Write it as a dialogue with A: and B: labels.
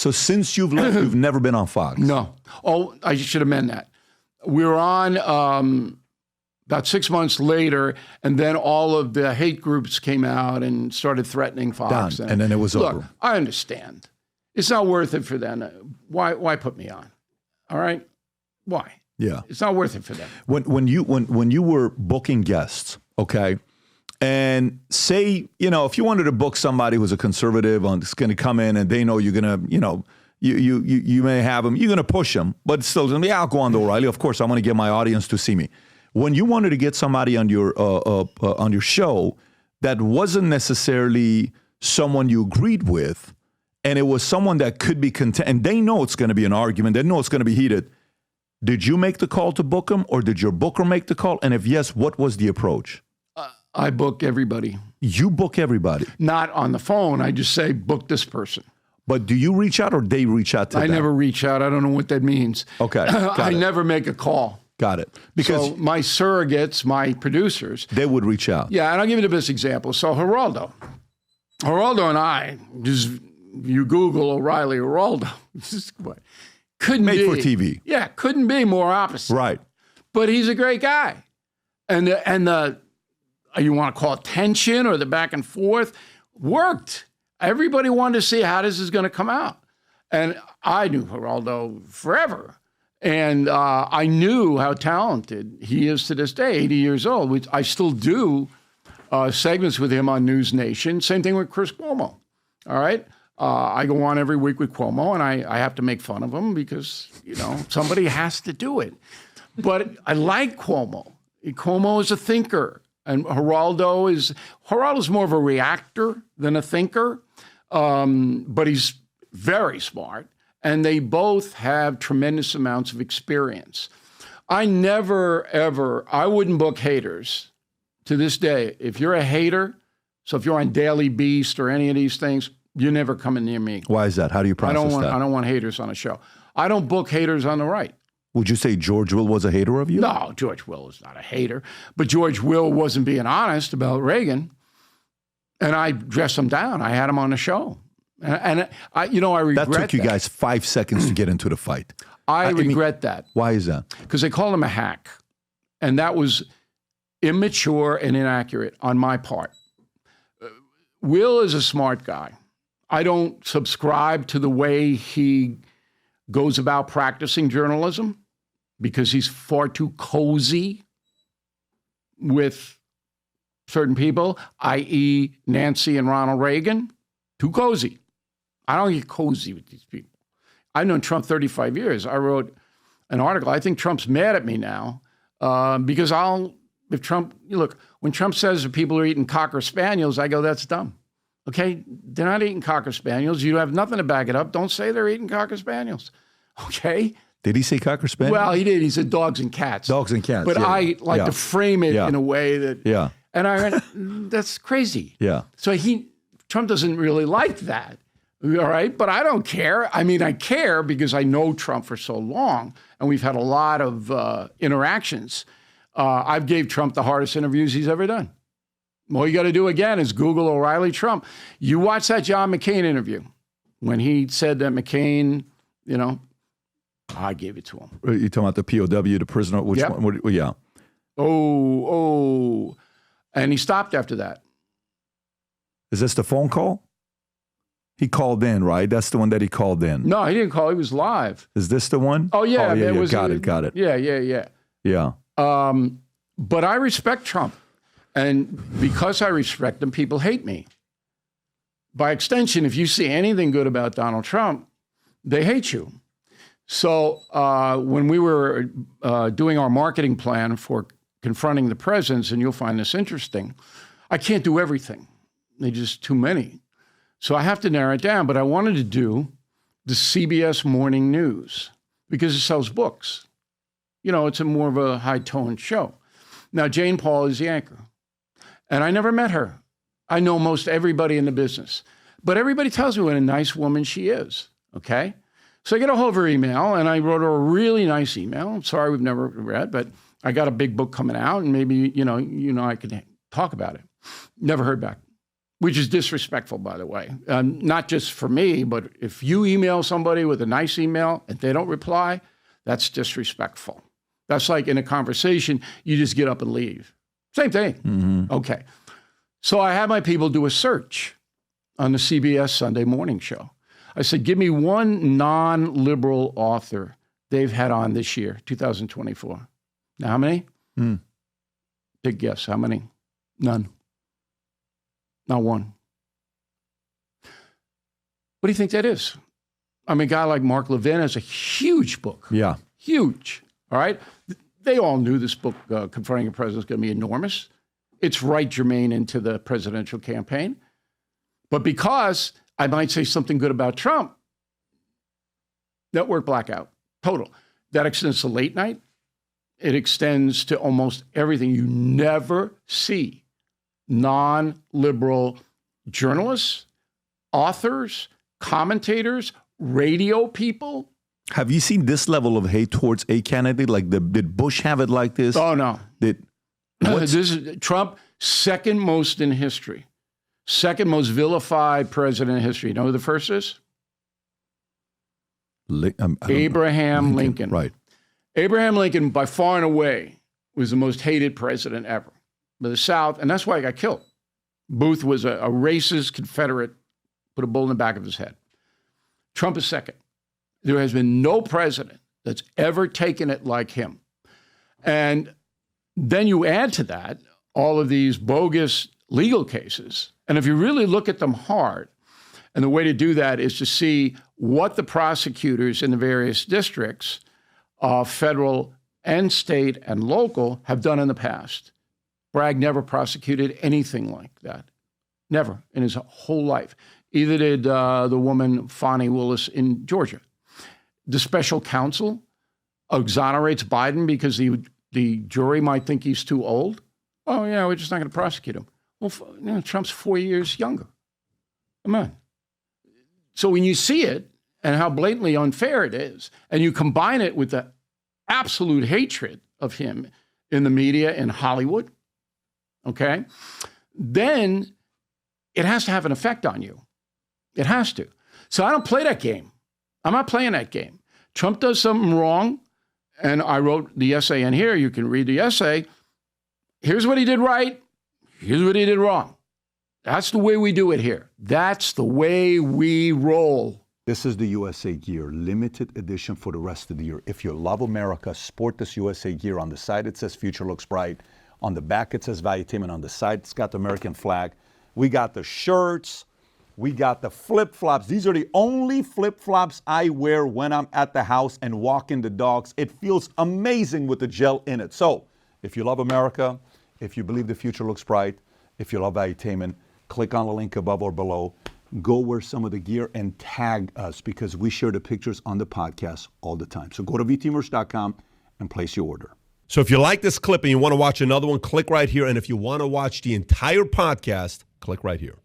A: So since you've left, you've never been on Fox?
B: No. Oh, I should amend that. We were on about 6 months later, and then all of the hate groups came out and started threatening Fox.
A: Done. And then it was over.
B: Look, I understand. It's not worth it for them. Why put me on? All right? Why?
A: Yeah.
B: It's not worth it for them.
A: When you were booking guests, okay, and say, if you wanted to book somebody who's a conservative and is going to come in and they know you're going to, you may have them, you're going to push them, but still, I'll go on to O'Reilly. Of course, I want to get my audience to see me. When you wanted to get somebody on your show that wasn't necessarily someone you agreed with, and it was someone that could be and they know it's going to be an argument, they know it's going to be heated. Did you make the call to book them, or did your booker make the call? And if yes, what was the approach?
B: I book everybody.
A: You book everybody?
B: Not on the phone. I just say, book this person.
A: But do you reach out or they reach out to them?
B: I never reach out. I don't know what that means.
A: Okay.
B: I never make a call.
A: Got it. Because
B: so my surrogates, my producers.
A: They would reach out.
B: Yeah, and I'll give you the best example. So Geraldo and I, just you Google O'Reilly Geraldo. Couldn't
A: Made
B: be.
A: for TV.
B: Yeah, couldn't be more opposite.
A: Right.
B: But he's a great guy. And the you want to call it tension or the back and forth, worked. Everybody wanted to see how this is going to come out. And I knew Geraldo forever. And I knew how talented he is to this day, 80 years old. Which I still do segments with him on News Nation. Same thing with Chris Cuomo. All right? I go on every week with Cuomo, and I have to make fun of him because, somebody has to do it. But I like Cuomo. Cuomo is a thinker. And Geraldo's more of a reactor than a thinker, but he's very smart. And they both have tremendous amounts of experience. I never, ever, I wouldn't book haters to this day. If you're a hater, so if you're on Daily Beast or any of these things, you're never coming near me.
A: Why is that? How do you process that?
B: I don't want haters on a show. I don't book haters on the right.
A: Would you say George Will was a hater of you?
B: No, George Will is not a hater. But George Will wasn't being honest about Reagan. And I dressed him down. I had him on the show. And I regret that.
A: That took you guys 5 seconds to get into the fight.
B: I regret that.
A: Why is that?
B: Because they called him a hack. And that was immature and inaccurate on my part. Will is a smart guy. I don't subscribe to the way he goes about practicing journalism because he's far too cozy with certain people, i.e. Nancy and Ronald Reagan. Too cozy. I don't get cozy with these people. I've known Trump 35 years. I wrote an article. I think Trump's mad at me now because when Trump says that people are eating Cocker Spaniels, I go, that's dumb. Okay? They're not eating Cocker Spaniels. You have nothing to back it up. Don't say they're eating Cocker Spaniels. Okay?
A: Did he say Cocker Spaniels?
B: Well, he did. He said dogs and cats.
A: Dogs and cats.
B: But
A: yeah.
B: I like to frame it in a way that...
A: Yeah.
B: And I went, that's crazy.
A: Yeah.
B: So Trump doesn't really like that. All right? But I don't care. I mean, I care because I know Trump for so long, and we've had a lot of interactions. I've gave Trump the hardest interviews he's ever done. All you got to do, again, is Google O'Reilly Trump. You watch that John McCain interview when he said that McCain, I gave it to him.
A: You're talking about the POW, the prisoner? Which one? Yeah.
B: Oh. And he stopped after that.
A: Is this the phone call? He called in, right? That's the one that he called in.
B: No, he didn't call. He was live.
A: Is this the one?
B: Oh, yeah.
A: Oh, yeah. Got it.
B: Yeah.
A: Yeah.
B: But I respect Trump. And because I respect him, people hate me. By extension, if you see anything good about Donald Trump, they hate you. So when we were doing our marketing plan for confronting the presidents, and you'll find this interesting, I can't do everything. They're just too many. So I have to narrow it down. But I wanted to do the CBS Morning News because it sells books. It's a more of a high-toned show. Now, Jane Paul is the anchor. And I never met her. I know most everybody in the business. But everybody tells me what a nice woman she is, okay? So I get a hold of her email, and I wrote her a really nice email. I'm sorry we've never read, but I got a big book coming out, and maybe, I could talk about it. Never heard back. which is disrespectful, by the way. Not just for me, but if you email somebody with a nice email and they don't reply, that's disrespectful. That's like in a conversation, you just get up and leave. Same thing. Mm-hmm. Okay. So I had my people do a search on the CBS Sunday morning show. I said, give me one non-liberal author they've had on this year, 2024. Now, how many? Big guess. How many? None. Not one. What do you think that is? I mean, a guy like Mark Levin has a huge book.
A: Yeah.
B: Huge. All right? They all knew this book, Confronting a President, is going to be enormous. It's right germane into the presidential campaign. But because I might say something good about Trump, network blackout, total. That extends to late night. It extends to almost everything. You never see non-liberal journalists, authors, commentators, radio people.
A: Have you seen this level of hate towards a candidate? Like, did Bush have it like this?
B: Oh, no. This is Trump, second most in history. Second most vilified president in history. You know who the first is? Abraham Lincoln.
A: Right.
B: Abraham Lincoln, by far and away, was the most hated president ever by the South, and that's why he got killed. Booth was a racist Confederate, put a bullet in the back of his head. Trump is second. There has been no president that's ever taken it like him. And then you add to that all of these bogus legal cases. And if you really look at them hard, and the way to do that is to see what the prosecutors in the various districts, federal and state and local, have done in the past. Bragg never prosecuted anything like that. Never in his whole life. Either did the woman Fani Willis in Georgia. The special counsel exonerates Biden because the jury might think he's too old. Oh, yeah, we're just not going to prosecute him. Well, Trump's 4 years younger. Come on. So when you see it and how blatantly unfair it is, and you combine it with the absolute hatred of him in the media in Hollywood, okay, then it has to have an effect on you. It has to. So I don't play that game. I'm not playing that game. Trump does something wrong, and I wrote the essay in here. You can read the essay. Here's what he did right. Here's what he did wrong. That's the way we do it here. That's the way we roll.
C: This is the USA gear, limited edition for the rest of the year. If you love America, sport this USA gear. On the side, it says Future Looks Bright. On the back, it says Valuetainment. On the side, it's got the American flag. We got the shirts. We got the flip-flops. These are the only flip-flops I wear when I'm at the house and walking the dogs. It feels amazing with the gel in it. So if you love America, if you believe the future looks bright, if you love Valuetainment, click on the link above or below. Go wear some of the gear and tag us because we share the pictures on the podcast all the time. So go to vtmerch.com and place your order.
D: So if you like this clip and you want to watch another one, click right here. And if you want to watch the entire podcast, click right here.